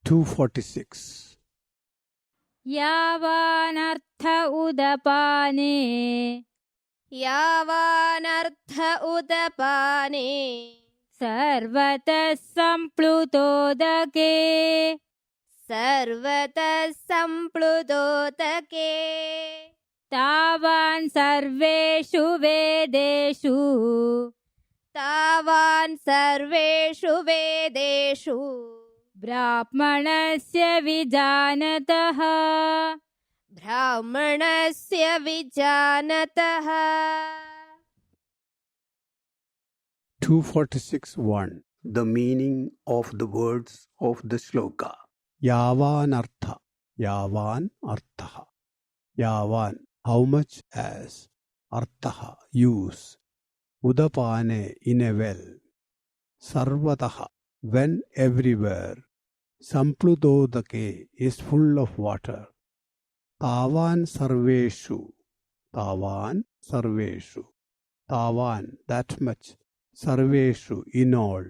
246. यावानर्थ उदपाने यावानर्थ उदपाने सर्वतः सम्प्लुतोदके सर्वतः सम्प्लुतोदके तावान् सर्वेषु वेदेषु तावान् सर्वेषु वेदेषु ब्राह्मणस्य विजानतः ब्राह्मणस्य विजानतः 246.1. The meaning of the words of the shloka. Yavanartha. Yavan artha. Yavan, how much as. Artha, use. Udapane, in a well. Sarvataha, when everywhere. Sampludodake is full of water. Tavan sarveshu. Tavan sarveshu. Tavan, that much. Sarveshu, in all.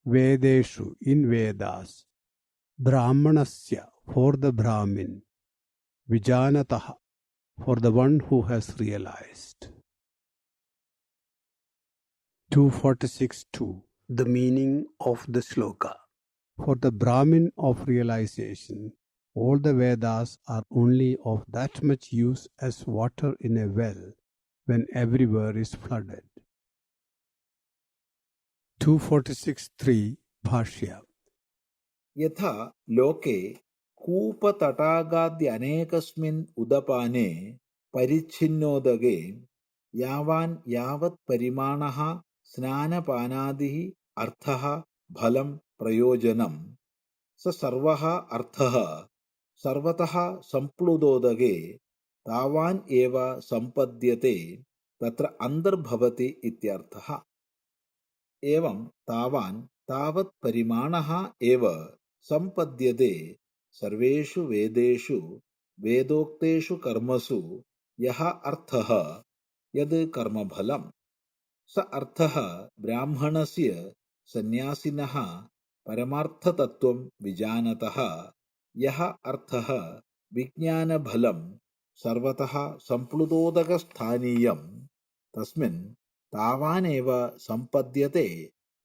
Vedeshu, in Vedas. Brahmanasya, for the Brahmin. Vijanataha, for the one who has realized. 246.2. The meaning of the shloka. For the Brahmin of realization, all the Vedas are only of that much use as water in a well when everywhere is flooded. 246.3. Bhashya. यथा लोके कूपतटागाद्यनेकस्मिन् उदपाने परिच्छिन्नोदके यावान् यावत् परिमाणः स्नानपानादिः अर्थः फलं प्रयोजनं स सर्वः अर्थः सर्वतः सम्प्लुतोदके तावान् एव सम्पद्यते तत्र अन्तर्भवति इत्यर्थः। एवं तावान् तावत् परिमाणः एव सम्पद्यते सर्वेषु वेदेषु वेदोक्तेषु कर्मसु यः अर्थः यद् कर्मफलं स अर्थः ब्राह्मणस्य सन्यासिनः परमार्थतत्त्वं विजानतः यः अर्थः विज्ञानफलं सर्वतः सम्प्लुतोदकस्थानीयं तस्मिन् तावानेव सम्पद्यते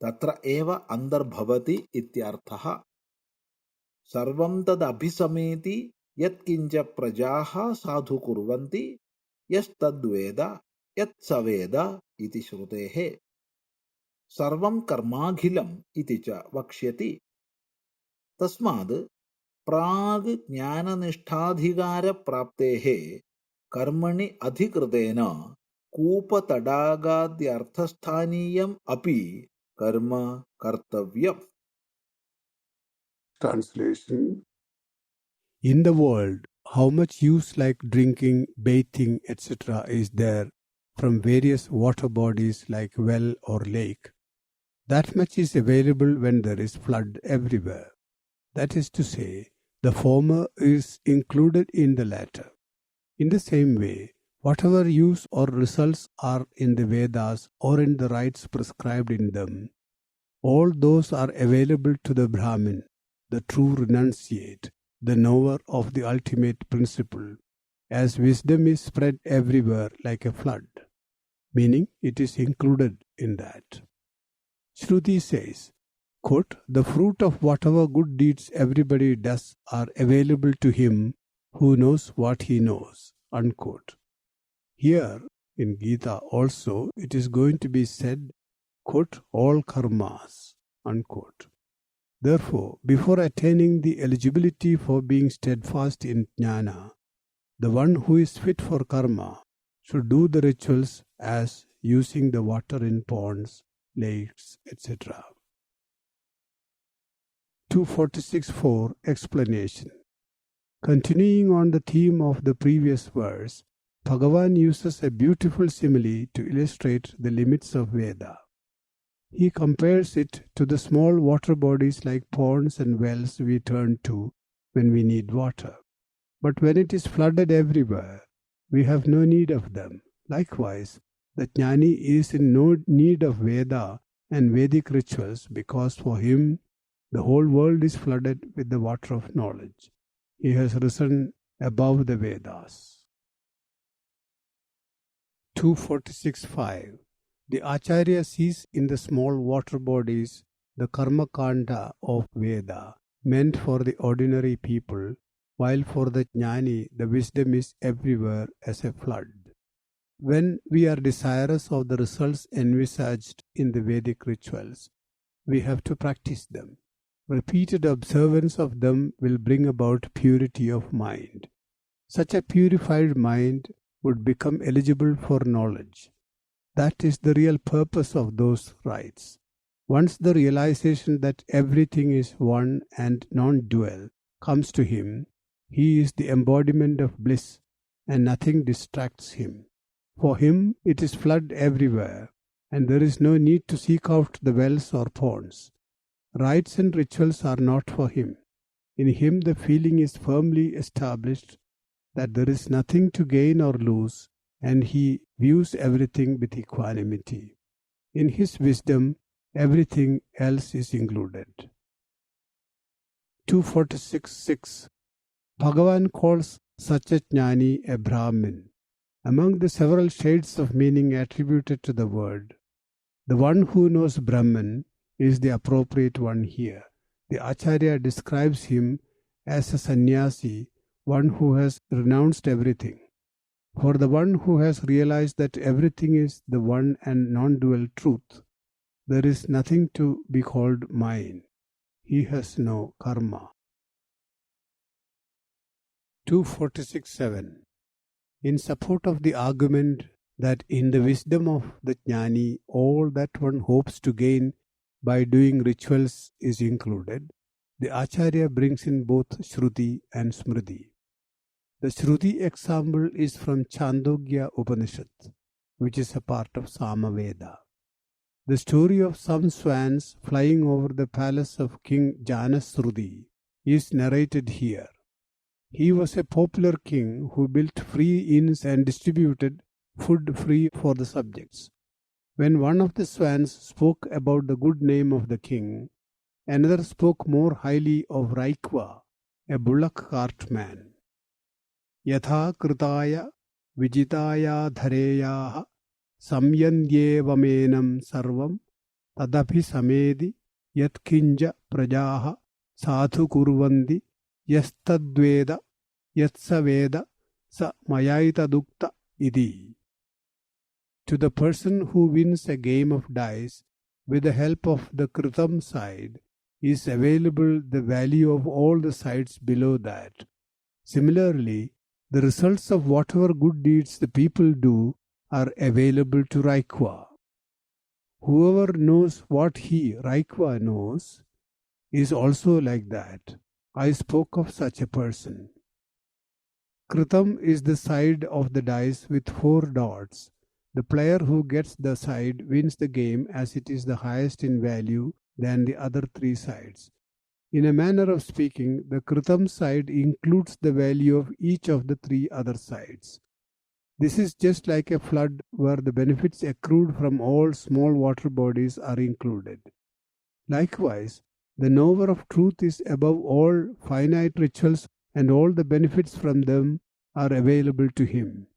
तत्र एव अन्तर्भवति इत्यर्थः। सर्वं तदभिसमेति यत्किञ्च प्रजाः साधु कुर्वन्ति यस्तद्वेद यत्सवेद इति श्रुतेः। सर्वं कर्माखिलम् इति च वक्ष्यति। तस्माद् प्राग् ज्ञाननिष्ठाधिकारप्राप्तेः कर्मणि अधिकृतेन कूपतडागाद्यर्थस्थानीयम् अपि कर्म कर्तव्यम्। Translation. In the world, how much use like drinking, bathing, etc. is there from various water bodies like well or lake? That much is available when there is flood everywhere. That is to say, the former is included in the latter. In the same way, whatever use or results are in the Vedas or in the rites prescribed in them, all those are available to the Brahmin, the true renunciate, the knower of the ultimate principle, as wisdom is spread everywhere like a flood, meaning it is included in that. Shruti says, quote, the fruit of whatever good deeds everybody does are available to him who knows what he knows, unquote. Here in Gita also it is going to be said, quote, all karmas, unquote. Therefore, before attaining the eligibility for being steadfast in jnana, the one who is fit for karma should do the rituals as using the water in ponds, lakes, etc. 246.4. Explanation. Continuing on the theme of the previous verse, Bhagavan uses a beautiful simile to illustrate the limits of Veda. He compares it to the small water bodies like ponds and wells we turn to when we need water. But when it is flooded everywhere, we have no need of them. Likewise, the jnani is in no need of Veda and Vedic rituals because for him The whole world is flooded with the water of knowledge. He has risen above the Vedas. 246.5. The Acharya sees in the small water bodies the karma kanda of Veda, meant for the ordinary people, while for the jnani the wisdom is everywhere as a flood. When we are desirous of the results envisaged in the Vedic rituals, we have to practice them. Repeated observance of them will bring about purity of mind. Such a purified mind would become eligible for knowledge. That is the real purpose of those rites. Once the realization that everything is one and non-dual comes to him, he is the embodiment of bliss and nothing distracts him. For him it is flood everywhere, and there is no need to seek out the wells or ponds. Rites and rituals are not for him. In him the feeling is firmly established that there is nothing to gain or lose, and he views everything with equanimity. In his wisdom, everything else is included. 246.6. Bhagavan calls such a jnani a Brahmin. Among the several shades of meaning attributed to the word, the one who knows Brahman is the appropriate one here. The Acharya describes him as a sannyasi, one who has renounced everything. For the one who has realized that everything is the one and non-dual truth, there is nothing to be called mine. He has no karma. 246.7. In support of the argument that in the wisdom of the jnani all that one hopes to gain by doing rituals is included, the Acharya brings in both Shruti and Smriti. The Shruti example is from Chandogya Upanishad, which is a part of Samaveda. The story of some swans flying over the palace of King Janasruti is narrated here. He was a popular king who built free inns and distributed food free for the subjects. When one of the swans spoke about the good name of the king, another spoke more highly of Raikva, a bullock cart man. Yatha kritaya vijitaya dhareyaha samyandyevamenam sarvam tadapi samedi yatkinja prajaha sadhu kurvandi yastadveda yatsaveda sa mayaitadukta idi. To the person who wins a game of dice with the help of the Kritam side is available the value of all the sides below that. Similarly, the results of whatever good deeds the people do are available to Raikva. Whoever knows what he, Raikva, knows is also like that. I spoke of such a person. Kritam is the side of the dice with 4 dots. The player who gets the side wins the game as it is the highest in value than the other 3 sides. In a manner of speaking, the Kritam side includes the value of each of the 3 other sides. This is just like a flood where the benefits accrued from all small water bodies are included. Likewise, the knower of truth is above all finite rituals and all the benefits from them are available to him.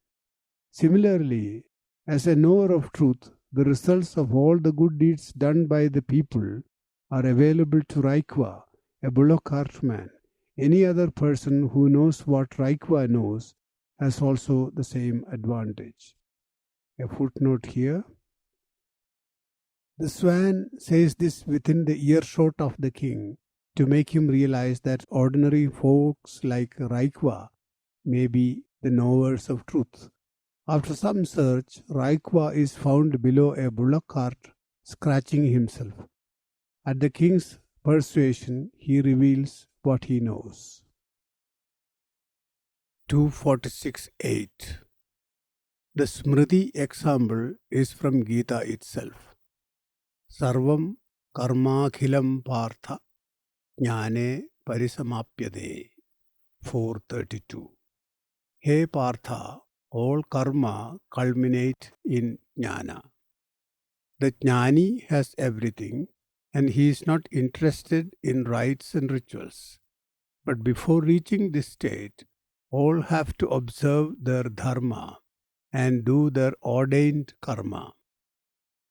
Similarly, as a knower of truth, the results of all the good deeds done by the people are available to Raikva, a bullock cart man. Any other person who knows what Raikva knows has also the same advantage. A footnote here. The swan says this within the earshot of the king to make him realize that ordinary folks like Raikva may be the knowers of truth. After some search, Raikva is found below a bullock cart scratching himself. At the king's persuasion, he reveals what he knows. 246.8. The Smriti example is from Gita itself. Sarvam karmakhilam partha jnane parisamapyade. 432. Hey Partha, all karma culminate in jnana. The jnani has everything, and he is not interested in rites and rituals. But before reaching this state, all have to observe their dharma and do their ordained karma.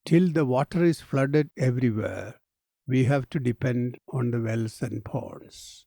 Till the water is flooded everywhere, we have to depend on the wells and ponds.